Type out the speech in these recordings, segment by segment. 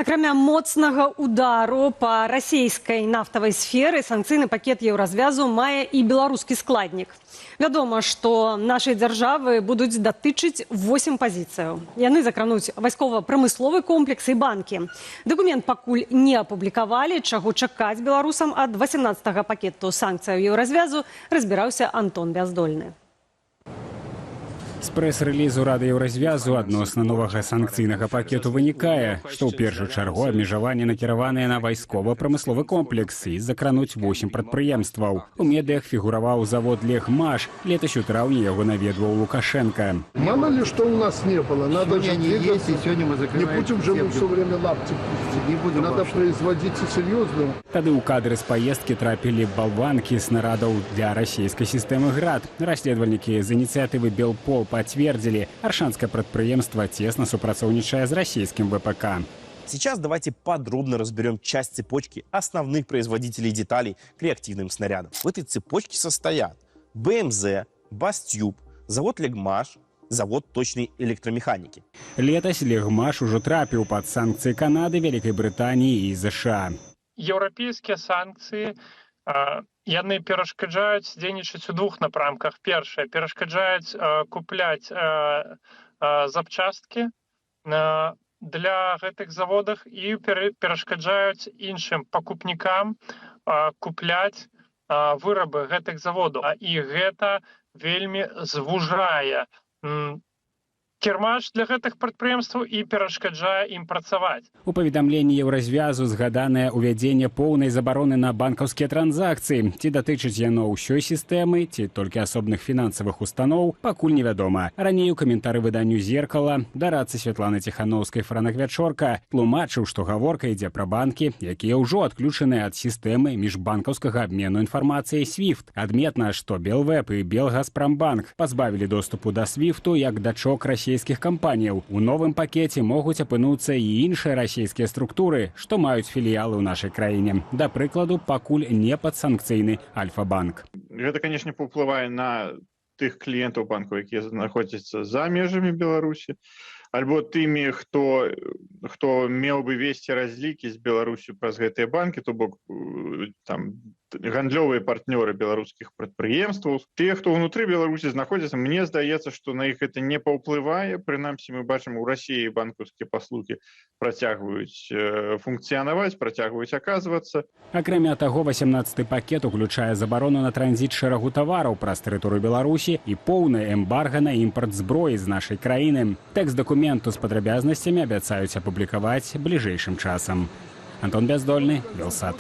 Акрамя моцнага удару па расійскай нафтавай сферы, санкцыйны пакет еўразвязу мае і беларускі складнік. Вядома, што нашай дзяржавы будуць датычыць 8 пазіцыяў. Яны закрануць вайскова-прамысловы комплекс і банкі. Дакумент пакуль не апублікавалі, чаго чакаць беларусам ад 18-га пакету санкцыяў еўразвязу, разбіраўся Антон Бяздольны. З прэс-рэлізу Рады Еўразвязу адносна новага санкцыйнага пакету вынікае, што ў першую чаргу абмежаванні накіраваныя на вайскова-прамысловы комплекс і закрануць 8 прадпрыемстваў. У медыях фігураваў завод «Легмаш». Летась у траўні яго наведваў Лукашенко. Мало ли что у нас не было. Надо же двигаться. Не будем же мы все время лапти пустить. Надо производить и серьезно. Тады ў кадры з паездкі трапілі балванкі снарадаў для расійскай сістэмы «Град». Расследавальнікі з ініцыятывы «Белпол» подтвердили, аршанское предприемство тесно сопрацовничает с российским ВПК. Сейчас давайте подробно разберем часть цепочки основных производителей деталей к реактивным снарядам. В этой цепочке состоят БМЗ, Бастюб, завод «Легмаш», завод точной электромеханики. Летась «Легмаш» уже трапил под санкции Канады, Великой Британии и США. Еўрапейскія санкцыі яны перашкаджаюць дзейнічаць у двух напрамках. Першае, перашкаджаюць купляць запчасткі для гэтых заводах і перашкаджаюць іншым пакупнікам купляць вырабы гэтых заводаў. І гэта вельмі звужае кірмаш для гэтых прадпрыемстваў і перашкаджае ім працаваць. У паведамленні Еўразвязу згаданае ўвядзенне поўнай забароны на банкаўскія транзакцыі. Ці датычыць яно ўсёй сістэмы, ці толькі асобных фінансавых устаноў, пакуль невядома. Раней у каментары выданню «Зеркала» дарадцы Святланы Ціханаўскай Франак Вячорка тлумачыў, што гаворка ідзе пра банкі, якія ўжо адключаныя ад сістэмы міжбанкаўскага абмену інфармацыяй SWIFT. Адметна, што Белвэб і Белгазпрамбанк пазбавілі доступу да SWIFT як дачок расійскіх кампаніяў. У новым пакеце могуць апынуцца і іншыя расійскія структуры, што маюць філіялы ў нашай краіне. Да прыкладу, пакуль не падсанкцыйны Альфа-банк. Гэта, канешне, паўплывае на тых кліентаў банкаў, якія знаходзяцца за межамі Беларусі, альбо тымі, хто меў бы весці разлікі з Беларусю праз гэтыя банкі, то бок там гандлёвыя партнёры беларускіх прадпрыемстваў. Тыя, хто ўнутры Беларусі знаходзяцца, мне здаецца, што на іх гэта не паўплывае. Прынамсі, мы бачым, у Расіі банкаўскія паслугі працягваюць функцыянаваць, працягваюць аказвацца. Акрамя таго, 18-й пакет уключае забарону на транзіт шэрагу тавараў праз тэрыторыю Беларусі і поўнае эмбарга на імпарт зброі з нашай краіны. Тэкст дакументу з падрабязнасцямі абяцаюць апублікаваць бліжэйшым часам. Антон Бяздольны, Белсат.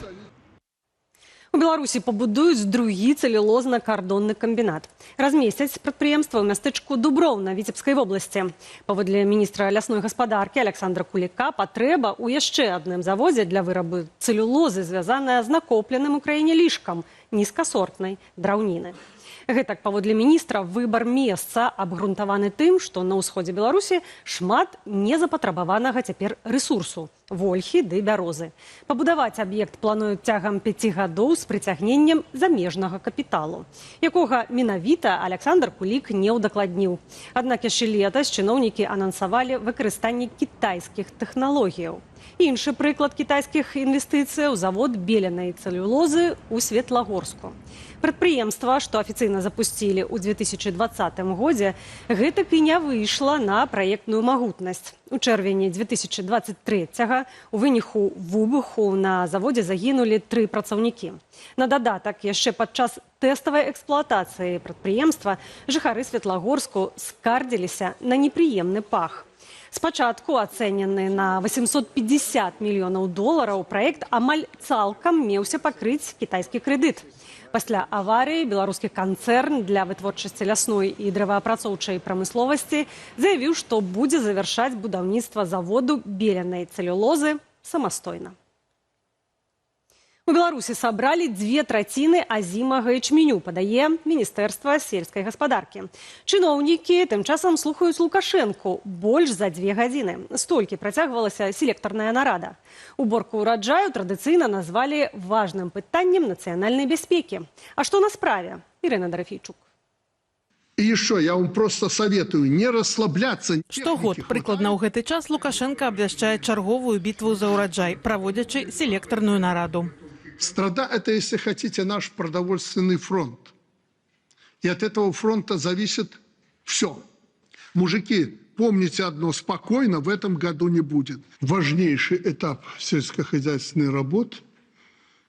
У Беларусі пабудуюць другі цэлюлозна-кардонны камбінат. Размесцяць прадпрыемства ў мястэчку Дуброўна Віцебскай вобласці. Паводле міністра лясной гаспадаркі Александра Куліка, патрэба ў яшчэ адным заводзе для вырабу цэлюлозы звязаная з накопленым у краіне лішкам нізкасортнай драўніны. Гэтак, паводле міністра, выбар месца абгрунтаваны тым, што на ўсходзе Беларусі шмат незапатрабаванага цяпер рэсурсу – вольхі ды бярозы. Пабудаваць аб'ект плануюць цягам 5 гадоў з прыцягненнем замежнага капіталу, якога менавіта Александр Кулік не ўдакладніў. Аднак яшчэ летась чыноўнікі анансавалі выкарыстанне кітайскіх тэхналогіяў. Іншы прыклад кітайскіх інвестыцыяў – завод беленай цэлюлозы ў Светлагорску. Прадпрыемства, што афіцыйна запусцілі ў 2020 годзе, гэтак і не выйшла на праектную магутнасць. У чэрвені 2023-га у выніку выбуху на заводзе загінулі 3 працаўнікі. На дадатак, яшчэ падчас тэставай эксплуатацыі прадпрыемства жыхары Светлагорску скардзіліся на непрыемны пах. Спачатку ацэнены на 850 мільёнаў долараў, праект амаль цалкам меўся пакрыць кітайскі крэдыт. Пасля аварыі беларускі канцэрн для вытворчасці лясной і дрэваапрацоўчай прамысловасці заявіў, што будзе завяршаць будаўніцтва заводу беленай цэлюлозы самастойна. У Беларусі сабралі 2/3 азімага ячменю, падае Міністэрства сельскай гаспадаркі. Чыноўнікі тым часам слухаюць Лукашэнку больш за 2 гадзіны. Столькі працягвалася селектарная нарада. Уборку ўраджаю традыцыйна назвалі важным пытаннем нацыянальнай бяспекі. А што на справе? Ірына Дарафійчук. И еще я вам просто советую не расслабляться. Штогод, прыкладна ў гэты час, Лукашенко абвяшчае чарговую бітву за ўраджай, праводзячы селектарную нараду. Страда – это, если хотите, наш продовольственный фронт. И от этого фронта зависит все. Мужики, помните одно, спокойно в этом году не будет. Важнейший этап сельскохозяйственной работы,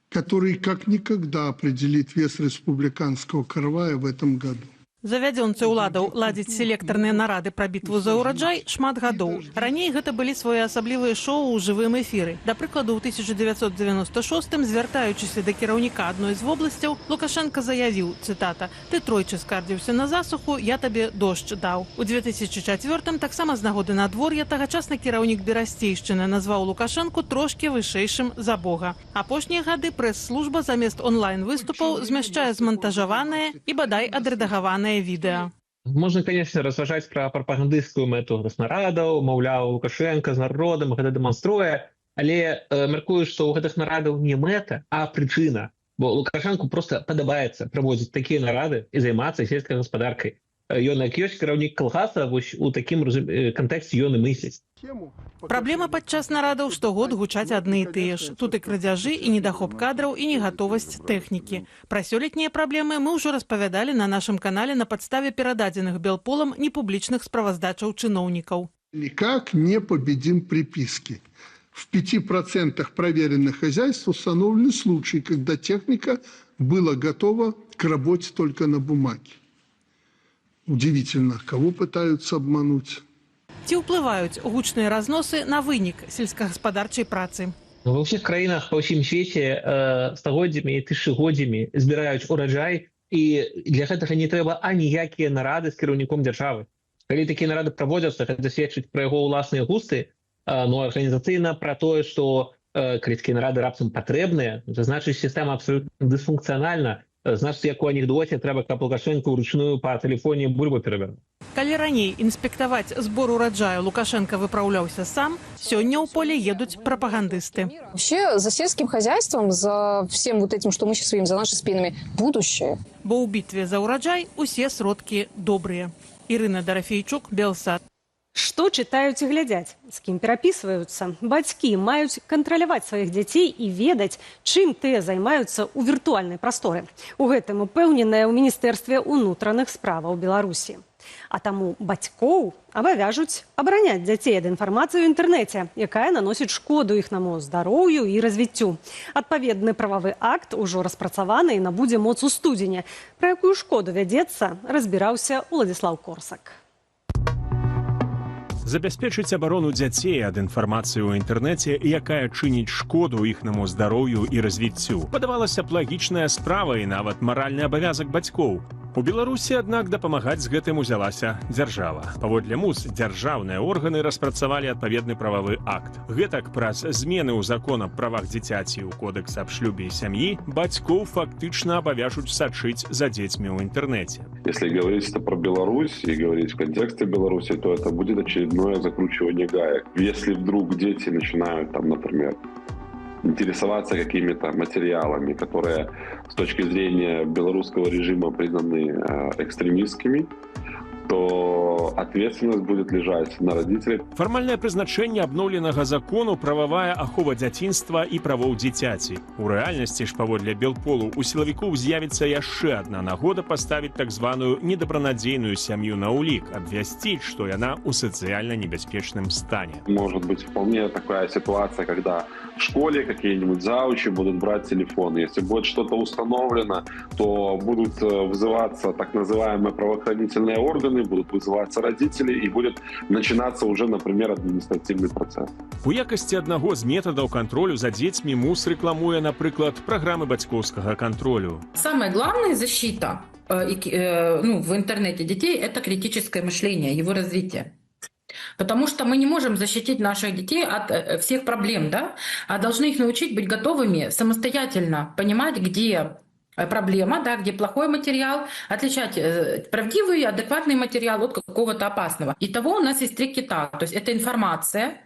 который как никогда определит вес республиканского каравая в этом году. Завядзёнцы ўладаў ладзіць селектарныя нарады пра бітву за ўраджай шмат гадоў. Раней гэта былі своеасаблівыя шоу ў жывым эфіры. Да прыкладу, ў 1996-м, звяртаючыся да кіраўніка адной з вобласцяў, Лукашенко заявіў, цытата: «Ты тройчы скардзіўся на засуху, я табе дождж даў». У 2004-м таксама з нагоды надвор'я тагачасны кіраўнік Берасцейшчыны назваў Лукашенку трошкі вышэйшым за Бога. Апошнія гады прэс-служба замест онлайн-выступаў змяшчае змантажаванае і бадай адрэдагаванае відэа. Можна, конечно, разважаць пра прапагандысцкую мэту нарадаў, маўляў, Лукашенко з народам гэта дэманструе, але мяркую, што ў гэтых нарадаў не мэта, а прычына. Бо Лукашенку просто падабаецца праводзіць такія нарады і займацца сельскай гаспадаркай. Ён, як ёсць кіраўнік калгаса, вось у такім кантэксце ён і мысліць. Праблема падчас нарадаў штогод гучаць адны і тыя ж. Тут і крадзяжы, і недахоп кадраў, і негатовасць тэхнікі. Пра сёлетнія праблемы мы ўжо распавядалі на нашым канале на падставе перададзеных Белполам непублічных справаздачаў чыноўнікаў. Никак не победим приписки. В 5% проверенных хозяйств установлены случаи, когда техника была готова к работе только на бумаге. Удивительно, кого пытаются обмануть. Ці ўплываюць гучныя разносы на вынік сельскагаспадарчай працы? Ва ўсіх краінах па ўсім свеце стагоддзямі і тысячагоддзямі збіраюць ураджай, і для гэтага не трэба аніякія нарады з кіраўніком дзяржавы. Калі такія нарады праводзяцца, гэта сведчыць пра яго ўласныя густы, но арганізацыйна пра тое, што калі такія нарады раптам патрэбныя, то значыць сістэма абсалютна дысфункцыянальна. Значыць, як у анекдоце, трэба, каб Лукашенко ўручную па тэлефоне бульбу перавернуў. Калі раней інспектаваць збор ураджаю Лукашенко выпраўляўся сам, сёння ў поле едуць прапагандысты. Вообще за сельским хозяйством, за всем вот этим, что мы сейчас видим, за нашими спинами, будущее. Бо ў бітве за ўраджай усе сродкі добрыя. Ірына Дарафейчук, Белсат. Што чытаюць і глядзяць, з кім перапісваюцца. Бацькі маюць кантраляваць сваіх дзяцей і ведаць, чым тыя займаюцца ў віртуальнай прасторы. У гэтым упэўненыя ў Міністэрстве ўнутраных справаў Беларусі. А таму бацькоў абавяжуць абараняць дзяцей ад інфармацыі ў інтэрнэце, якая наносіць шкоду іхнаму здароўю і развіццю. Адпаведны прававы акт ужо распрацаваны і набудзе моц у студзені. Пра якую шкоду вядзецца, разбіраўся Уладзіслаў Корсак. Забяспечыць абарону дзяцей ад інфармацыі ў інтэрнэце, якая чыніць шкоду іхнаму здароўю і развіццю. Падавалася б лагічная справа і нават маральны абавязак бацькоў. У Беларусі, аднак, дапамагаць з гэтым узялася дзяржава. Паводле МУЗ, дзяржаўныя органы распрацавалі адпаведны прававы акт. Гэтак, праз змены ў закон аб правах дзіцяці ў кодекс аб шлюбе і сям'і, бацькоў фактычна абавяжуць сачыць за дзецьмі ў інтэрнэце. Если говорить про Беларусь и говорить в контексте Беларуси, то это будет очередное закручивание гаек. Если вдруг дети начинают, там, например, интересоваться какими-то материалами, которые с точки зрения белорусского режима признаны экстремистскими, то ответственность будет лежать на родителей. Фармальнае прызначэнне абноўленага закону прававая ахова дзяцінства і правоў дзіцяці. У рэальнасці ж, паводле Белполу, у сілавікоў з'явіцца яшчэ адна нагода паставіць так званую недабранадзейную сям'ю на ўлік, абвясціць, што яна ў сацыяльна небяспечным стане. Может быть вполне такая ситуация, когда в школе какие-нибудь заучи будут брать телефон. Если будет что-то установлено, то будут вызываться так называемые правоохранительные органы, будут вызываться родители, и будет начинаться уже, например, административный процесс. У якасці аднаго з метадаў кантролю за дзецьмі МУЗ рэкламуе, напрыклад, праграмы бацькоўскага кантролю. Самая главная защита в интернете детей – это критическое мышление, его развитие. Потому что мы не можем защитить наших детей от всех проблем, да? А должны их научить быть готовыми самостоятельно понимать, где проблема, да, где плохой материал, отличать правдивый, адекватный материал от какого-то опасного. Итого у нас есть 3 кита. То есть это информация,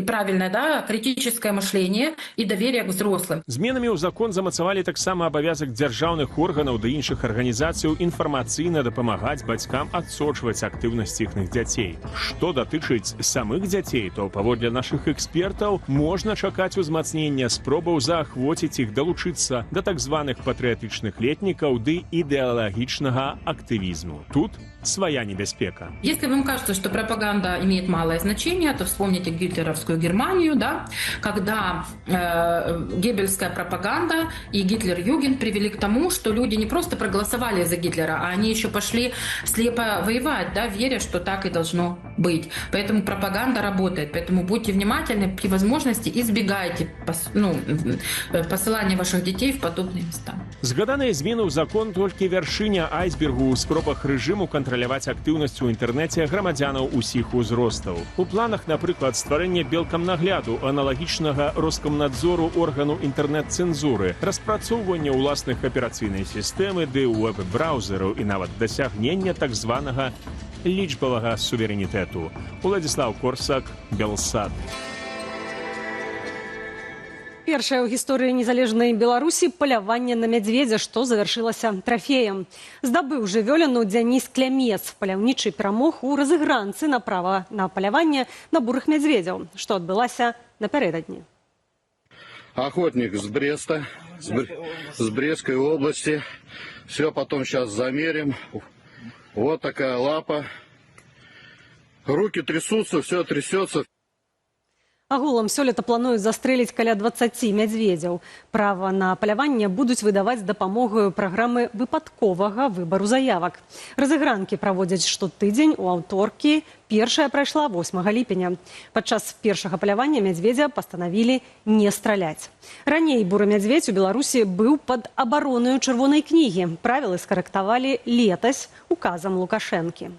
правильное, да, критическое мышление и доверие к взрослым. Зменамі ў закон замацавалі таксама абавязак дзяржаўных органаў ды іншых арганізацыяў інфармацыйна дапамагаць бацькам адсочваць актыўнасць іхных дзяцей. Што датычыць самых дзяцей, то паводле нашых экспертаў можна чакаць узмацнення спробаў заахвоціць іх далучыцца да так званых патрыятычных летнікаў ды ідэалагічнага актывізму. Тут своя небяспека. Если вам кажется, что пропаганда имеет малое значение, то вспомните гитлеровскую Германию, да, когда геббельская пропаганда и Гитлер-Югент привели к тому, что люди не просто проголосовали за Гитлера, а они еще пошли слепо воевать, да, веря, что так и должно быть. Поэтому пропаганда работает. Поэтому будьте внимательны, при возможности избегайте посылания ваших детей в подобные места. Згаданыя змены ў закон толькі вяршыня айсбергу ў спробах рэжыму кантраляваць актыўнасць у інтэрнэце грамадзянаў усіх узростаў. У планах, напрыклад, стварэння белкамнагляду аналагічнага Роскомнадзору органу інтэрнэт-цэнзуры, распрацоўвання ўласных аперацыйнай сістэмы ды вэб-браўзераў і нават дасягнення так званага лічбавага суверэнітэту. Уладзіслаў Корсак, Белсад. Першае ў гісторыі незалежнай Беларусі паляванне на мядзведзя, што завяршылася трафеем. Здабыў жывёліну Дзяніс Клямец. Паляўнічы перамог у разыгранцы на права на паляванне на бурых мядзведзяў, што адбылася напярэдадні. Охотник с Бреста, с Брестской области. Все потом сейчас замерим. Вот такая лапа. Руки трясутся, все трясется. Агулам сёлета плануюць застрэліць каля 20 мядзведзяў. Права на паляванне будуць выдаваць з дапамогаю праграмы выпадковага выбару заявак. Разыгранкі праводзяць штотыдзень у аўторкі. Першая прайшла 8 ліпеня. Падчас першага палявання мядзведзя пастанавілі не страляць. Раней буры мядзведзь у Беларусі быў пад абаронаю чырвонай кнігі. Правілы скарэктавалі летась указам Лукашэнкі.